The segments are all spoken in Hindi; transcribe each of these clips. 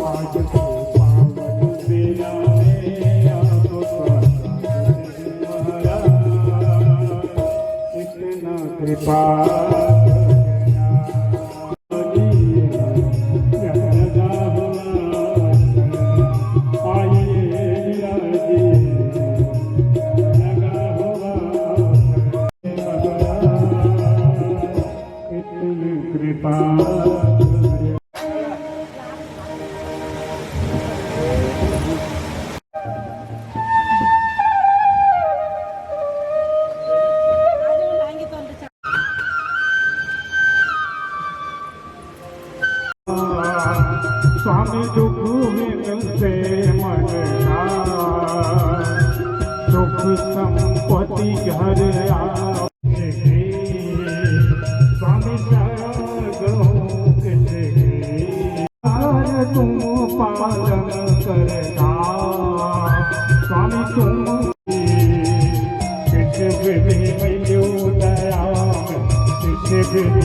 आज को पावन बेला में आपको महाराज इतना कृपा स्वामी दुख मिलते मन सुख संपत्ति घर स्वामी तुम पालन करता स्वामी तुम दया दया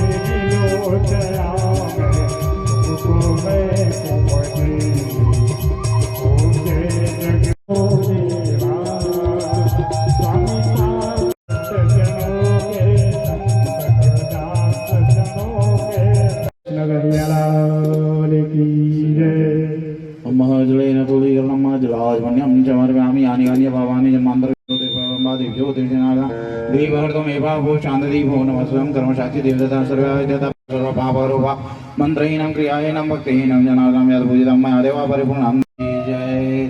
मंत्रीनां क्रियाणां भक्तिहीनां जनानां यद्भुजितं मया देवा परिपूर्णं। जय।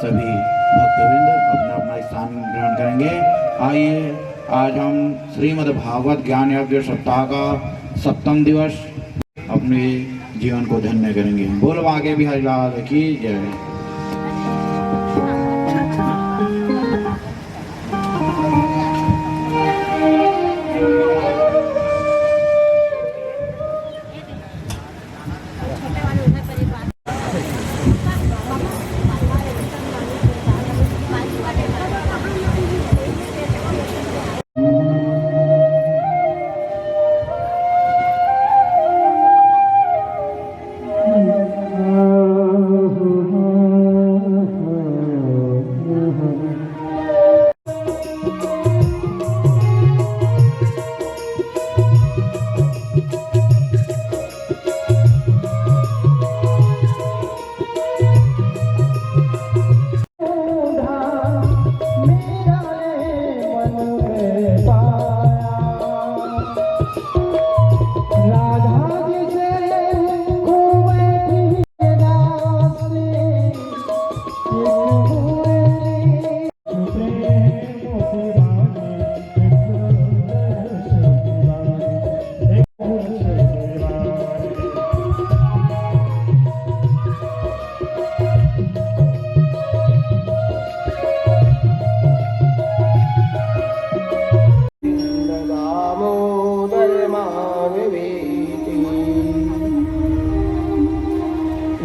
सभी भक्तवृंद अपना अपना स्थान ग्रहण करेंगे। आइए आज हम श्रीमद् भागवत ज्ञान यज्ञ सप्ताह का 7वां दिवस अपने जीवन को धन्य करेंगे। बोलो आगे बिहारी लाल की जय।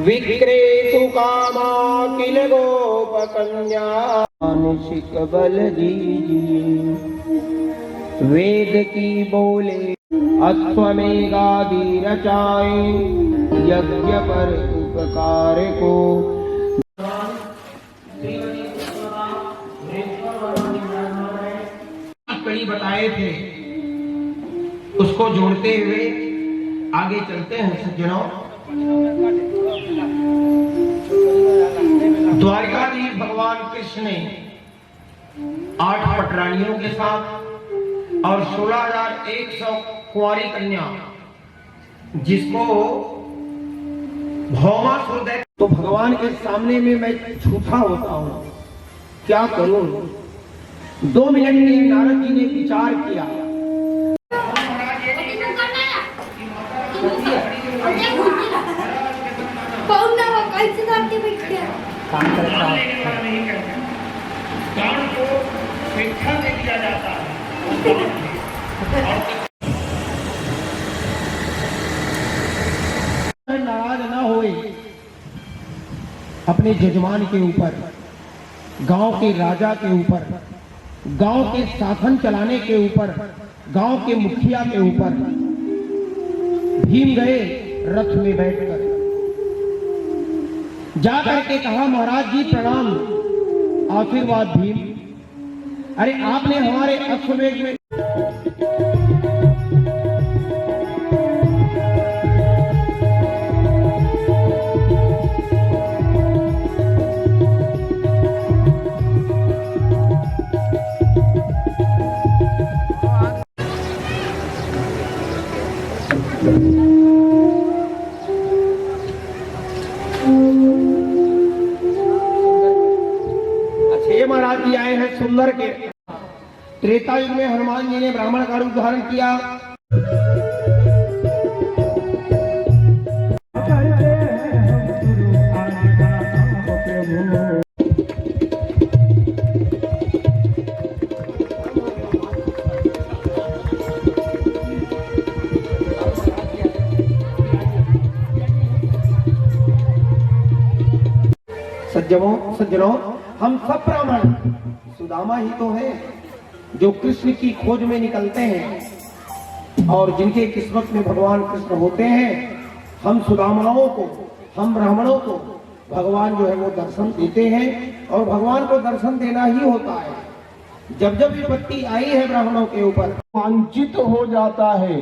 विक्रेतु कामा किल गोप कन्या मानसिक बल दीजिए। वेद की बोले अश्वमेधादि रचाए यज्ञ पर उपकार को। कड़ी बताए थे उसको जोड़ते हुए आगे चलते हैं सज्जनों। द्वारकाधीश भगवान कृष्ण ने 8 पटरानियों के साथ और 16,100 कुंवारी कन्या जिसको भौमासुर दे, तो भगवान के सामने में मैं झूठा होता हूँ, क्या करूं। 2 मिनट में नारद जी ने विचार किया। काम करता है ज्ञान को शिक्षा में दिया जाता है। नाराज ना होए अपने जजमान के ऊपर, गांव के राजा के ऊपर, गांव के शासन चलाने के ऊपर, गांव के मुखिया के ऊपर। भीम गए रथ में बैठकर जा करके कहा महाराज जी प्रणाम, आशीर्वाद भीम। अरे आपने हमारे अश्वमेध में अच्छे महाराज जी आए हैं सुंदर के। त्रेता युग में हनुमान जी ने ब्राह्मण का रूप धारण किया। सज्जनों, हम सब ब्राह्मण सुदामा ही तो है जो कृष्ण की खोज में निकलते हैं और जिनके किस्मत में भगवान कृष्ण होते हैं। हम सुदामाओं को, हम ब्राह्मणों को भगवान जो है वो दर्शन देते हैं और भगवान को दर्शन देना ही होता है। जब जब विपत्ति आई है ब्राह्मणों के ऊपर, रोमांचित हो जाता है।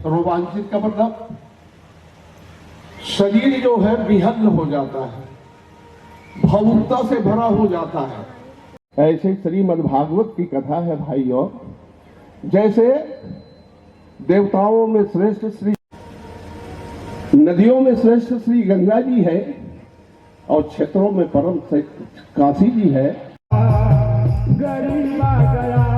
रोमांचित का मतलब शरीर जो है विहल्ल हो जाता है, भावुकता से भरा हो जाता है। ऐसे श्रीमद्भागवत की कथा है भाइयों। जैसे देवताओं में श्रेष्ठ श्री, नदियों में श्रेष्ठ श्री गंगा जी है और क्षेत्रों में परम श्रेष्ठ काशी जी है। गरीबा गया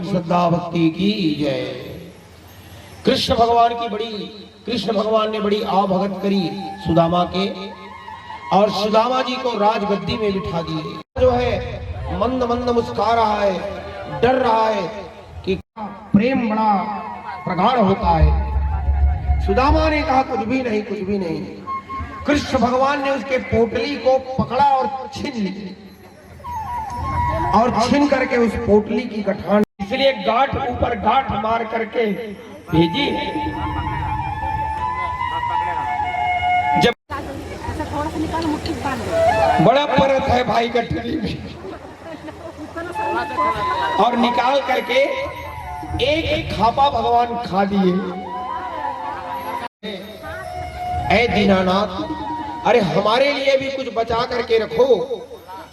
श्रद्धा भक्ति की जय। कृष्ण भगवान ने बड़ी आवभगत करी सुदामा के और सुदामा जी को राजगद्दी में बिठा दिए। जो है मंद मंद मुस्कुरा रहा है, डर रहा है कि प्रेम बड़ा प्रगाढ़ होता है। सुदामा ने कहा कुछ भी नहीं, कुछ भी नहीं। कृष्ण भगवान ने उसके पोटली को पकड़ा और छीन ली और छीन करके उस पोटली की गठान, इसलिए गांठ ऊपर गांठ मार करके भेजी। जब बड़ा परत है भाई गठरी में और निकाल करके एक एक खापा भगवान खा लिए। ऐ दीनानाथ, अरे हमारे लिए भी कुछ बचा करके रखो।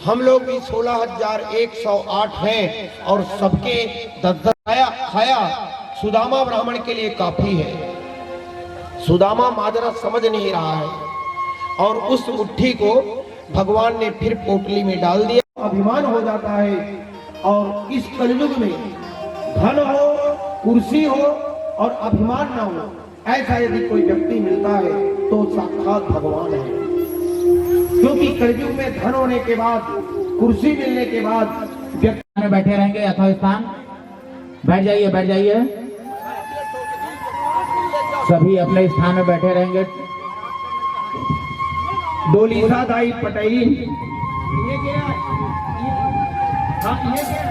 हम लोग भी 16,108 हैं और सबके 10 खाया। सुदामा ब्राह्मण के लिए काफी है। सुदामा माजरा समझ नहीं रहा है और उस मुट्ठी को भगवान ने फिर पोटली में डाल दिया। अभिमान हो जाता है और इस कलयुग में धन हो, कुर्सी हो और अभिमान ना हो, ऐसा यदि कोई व्यक्ति मिलता है तो साक्षात भगवान है। क्योंकि कलयुग में धन होने के बाद, कुर्सी मिलने के बाद व्यक्ति बैठे रहेंगे यथास्थान। बैठ जाइए, बैठ जाइए, सभी अपने स्थान में बैठे रहेंगे। डोलीसा दाई पटेल, ये क्या है? हाँ, ये क्या है?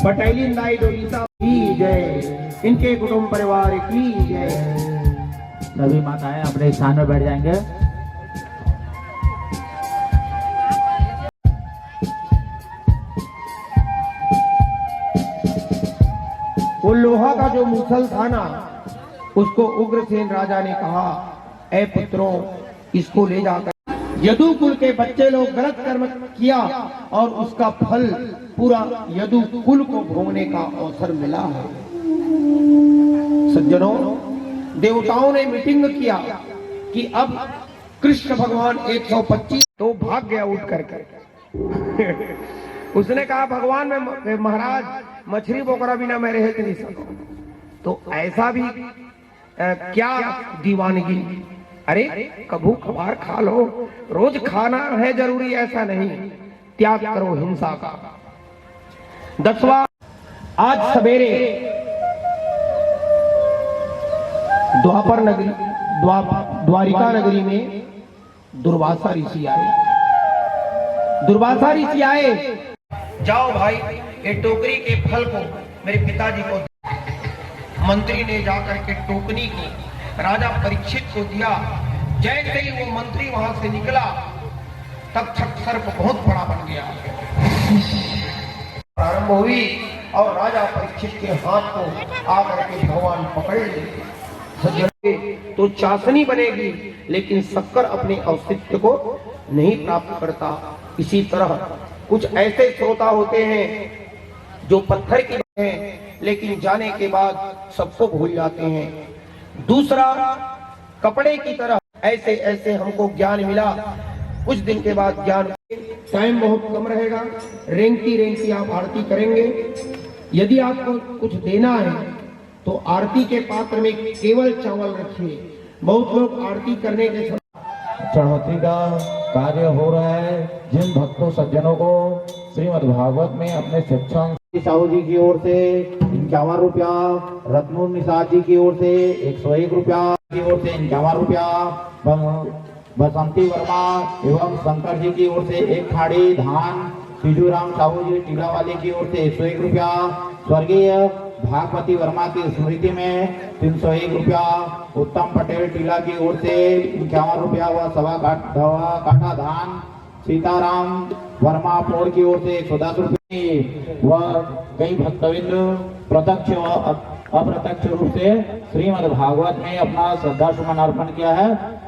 पटेलिन दाई डोलीसा की जय, इनके कुटुंब परिवार की जय। सभी माताएं अपने स्थान में बैठ जाएंगे। वो लोहा का जो मूसल था ना, उसको उग्रसेन राजा ने कहा, ऐ पुत्रों, इसको ले जाकर यदु कुल के बच्चे लोग गलत कर्म किया और उसका फल पूरा यदु कुल को भोगने का अवसर मिला है। सज्जनों, देवताओं ने मीटिंग किया कि अब कृष्ण भगवान 125 तो भाग गया उठ करके। उसने कहा, भगवान मैं महाराज मछली बोकरा बिना मैं रह नहीं सकता। तो ऐसा भी क्या दीवानगी, अरे कभू कभार खा लो, रोज खाना है जरूरी ऐसा नहीं, त्याग करो हिंसा का। 10वां, आज सवेरे द्वापर नगरी द्वारिका नगरी में दुर्वासा ऋषि आए। दुर्वासा ऋषि आए, जाओ भाई ये टोकरी के फल को मेरे पिताजी को। मंत्री ने जाकर के टोकरी की राजा परीक्षित को दिया। जैसे ही वो मंत्री वहां से निकला, तब तक सर्प बहुत बड़ा बन गया। प्रारंभ हुई और राजा परीक्षित के हाथ को आकर के भगवान पकड़ लिए। तो चाशनी बनेगी, लेकिन शक्कर अपने अस्तित्व को नहीं प्राप्त करता। इसी तरह कुछ ऐसे श्रोता होते हैं जो पत्थर की हैं, लेकिन जाने के बाद सबको भूल जाते हैं। दूसरा, कपड़े की तरह ऐसे ऐसे हमको ज्ञान मिला, कुछ दिन के बाद ज्ञान, टाइम बहुत कम रहेगा, रेंगती रेंगती आप आरती करेंगे। यदि आपको कुछ देना है तो आरती के पात्र में केवल चावल रखिए। बहुत लोग आरती करने के समय चढ़ौती का कार्य हो रहा है। जिन भक्तों सज्जनों को श्रीमद् भागवत में अपने शिक्षण साहू जी की ओर से 51 रुपया, रत्नूर निषाद जी की ओर से 101 रुपया की ओर से 51 रुपया, बसंती वर्मा एवं शंकर जी की ओर से 1 खाड़ी धान, सीजूराम साहू जी टीला वाले की ओर से 101 रुपया, स्वर्गीय भागवती वर्मा की स्मृति में 301 रुपया, उत्तम पटेल टीला की ओर से 51 रुपया व सवा काठा धान, सीताराम वर्मा पोड़ की ओर से 110 रुपये व कई भक्तविंद प्रत्यक्ष व अप्रत्यक्ष रूप से श्रीमद् भागवत में अपना श्रद्धा सुमन अर्पण किया है।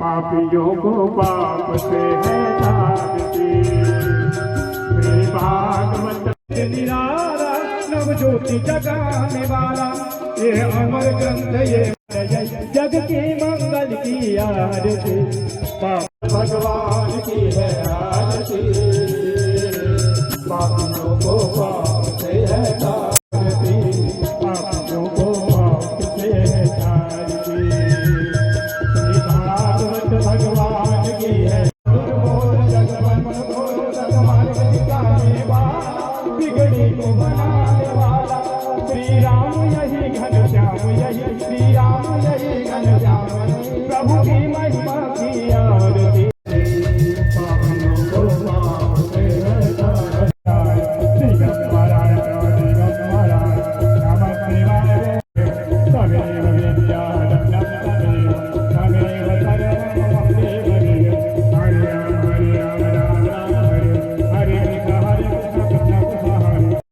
पापियों को पाप से है ताकती, श्री भागवत निराला नव ज्योति जगाने वाला, ये अमर ग्रंथ ये जग के मंगल की आरती, भगवान की है आरती, पापियों को पाप से है ताकती, पापियों को पाप से है ताकती, भगवान की है बिगड़ी को बनाने वाला,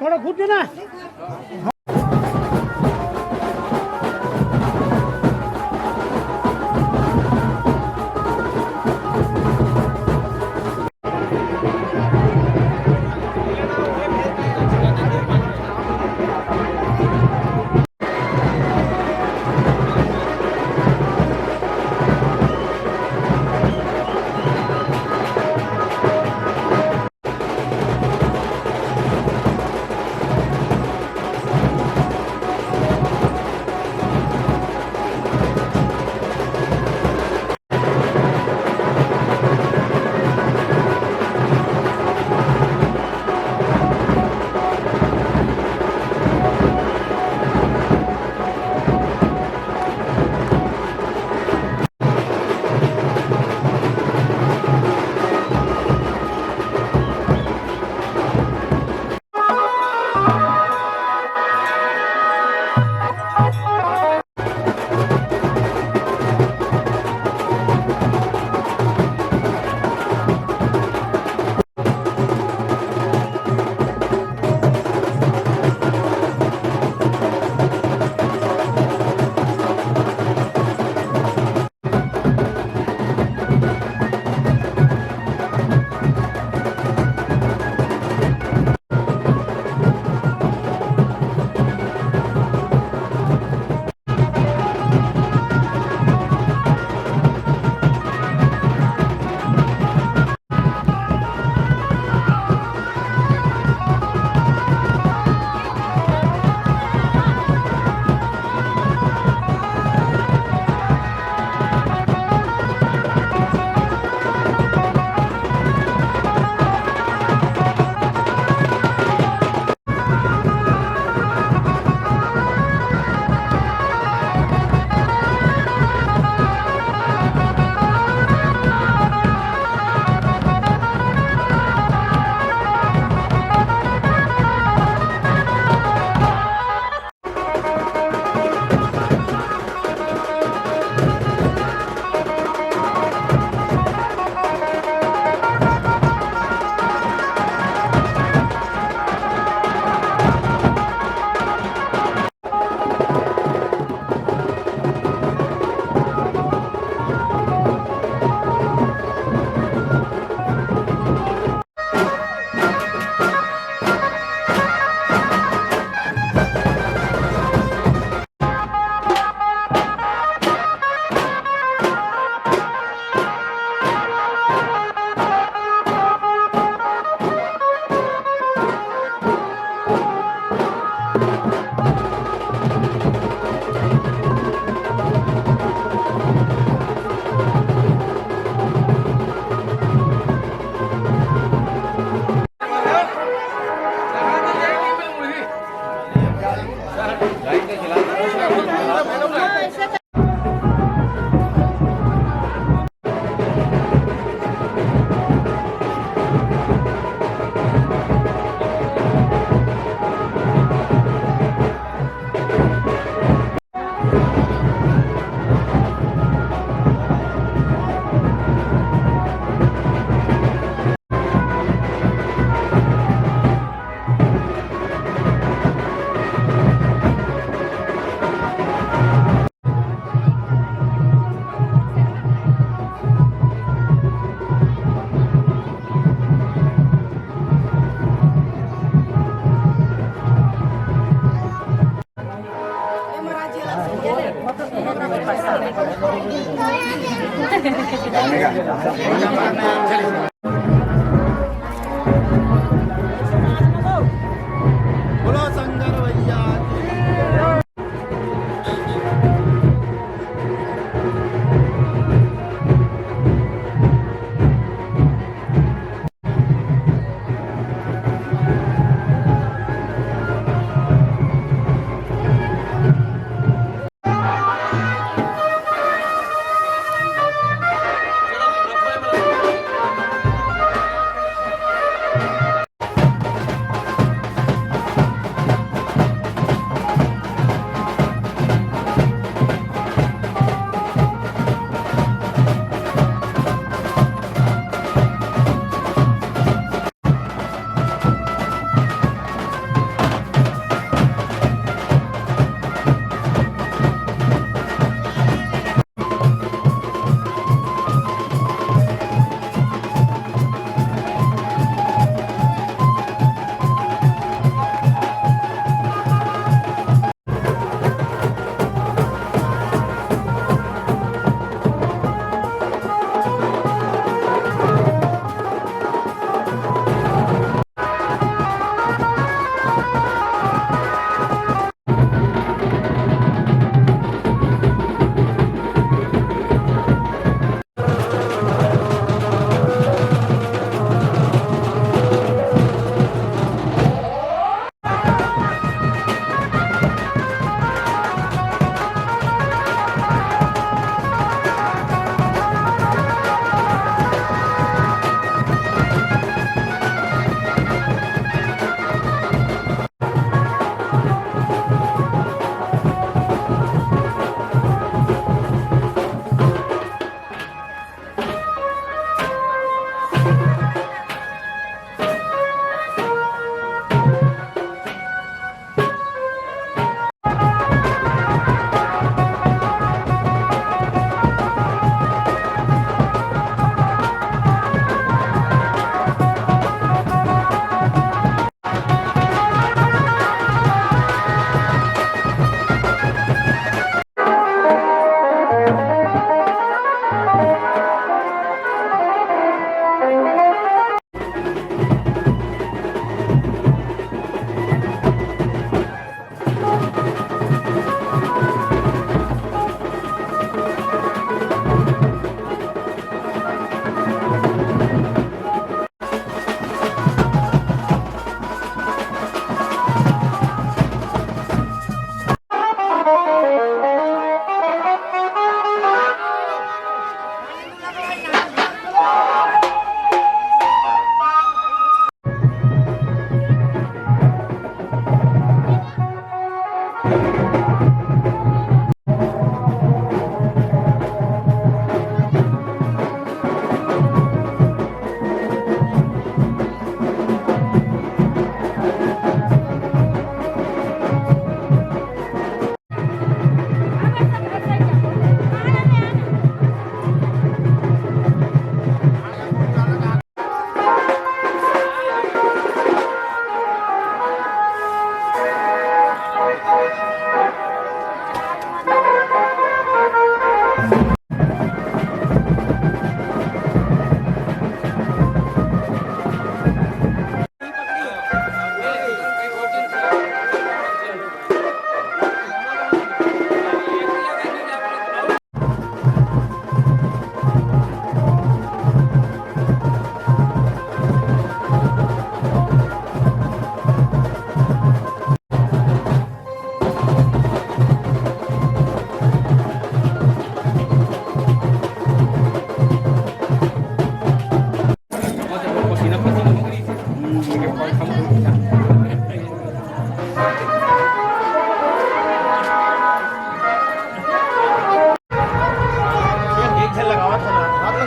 थोड़ा कूद देना।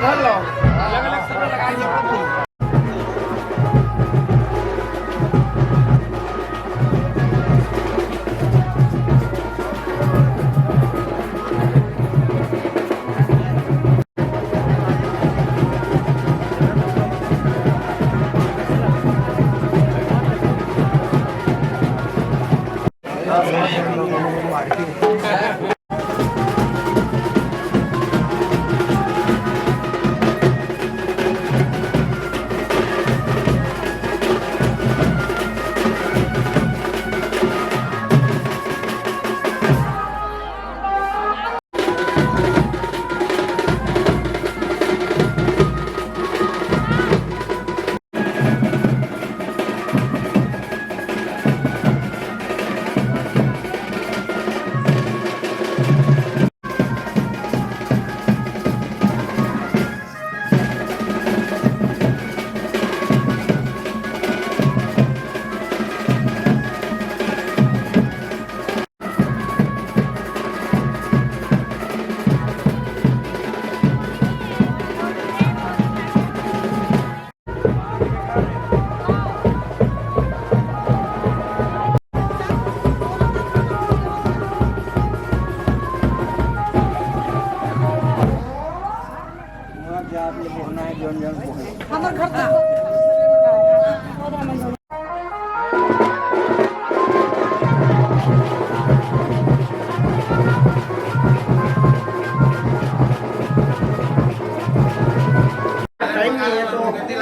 धर लो अलग अलग समय लगा दिया।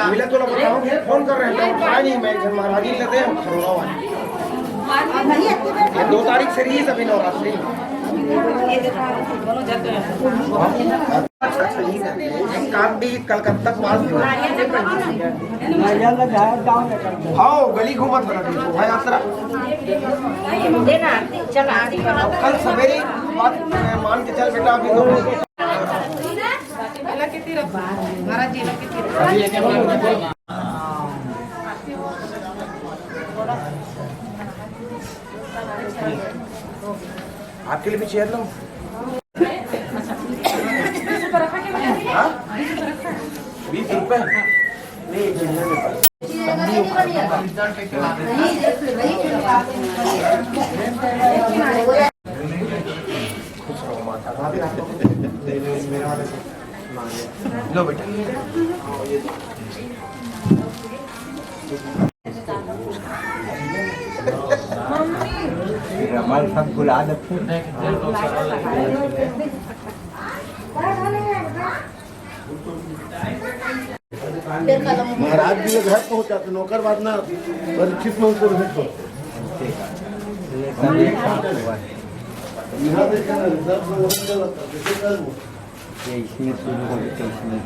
मिला तो बताओ फोन कर रहे हैं उठाया नहीं मैं महाराज जी लेते हैं खरोड़ा वाले 2 तारीख से रही सभी नवरात्रि कांडी कलकत्ता पास हाँ गली घूमत शोभा यात्रा कल सवेरे बात मान के चल बेटा अभी आपके लिए भी चेयर लो 20 रुपए लो बेटा हमारे सब बुला देते महाराज जी के घर पहुंचाते नौकर बाद ना परीक्षित में उसको भेज दो यहाँ देखा ना रिजर्व में इसमें शुरू हो गए इसमें